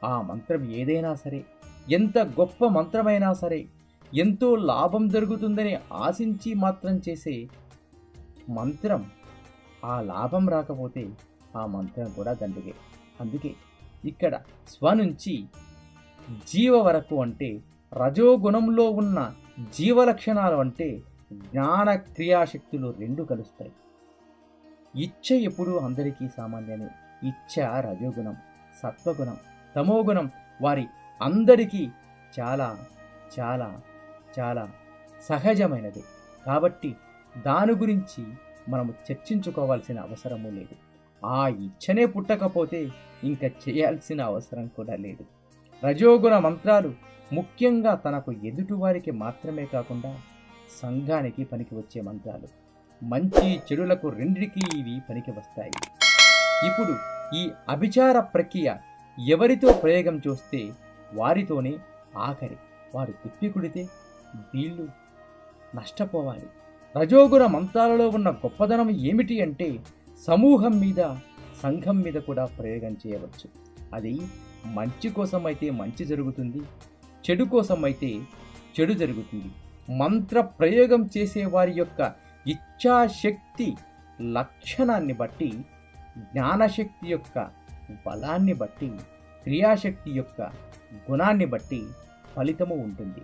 ఆ మంత్రం ఏదైనా సరే, ఎంత గొప్ప మంత్రమైనా సరే, ఎంతో లాభం జరుగుతుందని ఆశించి మాత్రం చేసే మంత్రం, ఆ లాభం రాకపోతే ఆ మంత్రం కూడా దండగే. అందుకే ఇక్కడ స్వ నుంచి జీవ వరకు అంటే రజోగుణంలో ఉన్న జీవ లక్షణాలు అంటే జ్ఞాన క్రియాశక్తులు రెండు కలుస్తాయి. ఇచ్ఛ ఎప్పుడూ అందరికీ సామాన్యమే. ఇచ్ఛ రజోగుణం, సత్వగుణం, తమోగుణం వారి అందరికీ చాలా చాలా చాలా సహజమైనది. కాబట్టి దాని గురించి మనము చర్చించుకోవాల్సిన అవసరము లేదు. ఆ ఇచ్ఛనే పుట్టకపోతే ఇంకా చేయాల్సిన అవసరం కూడా లేదు. రజోగుణ మంత్రాలు ముఖ్యంగా తనకు ఎదుటివారికి మాత్రమే కాకుండా సంఘానికి పనికి వచ్చే మంత్రాలు. మంచి చెడులకు రెండిటికీ ఇవి పనికి వస్తాయి. ఇప్పుడు ఈ అభిచార ప్రక్రియ ఎవరితో ప్రయోగం చేస్తే వారితోనే ఆఖరి. వారు తిప్పి కుడితే వీళ్ళు నష్టపోవాలి. రజోగుణ మంత్రాలలో ఉన్న గొప్పదనం ఏమిటి అంటే సమూహం మీద, సంఘం మీద కూడా ప్రయోగం చేయవచ్చు. అది మంచి కోసం అయితే మంచి జరుగుతుంది, చెడు కోసం అయితే చెడు జరుగుతుంది. మంత్ర ప్రయోగం చేసే వారి యొక్క ఇచ్ఛాశక్తి లక్షణాన్ని బట్టి, జ్ఞానశక్తి యొక్క బలాన్ని బట్టి, క్రియాశక్తి యొక్క గుణాన్ని బట్టి ఫలితము ఉంటుంది.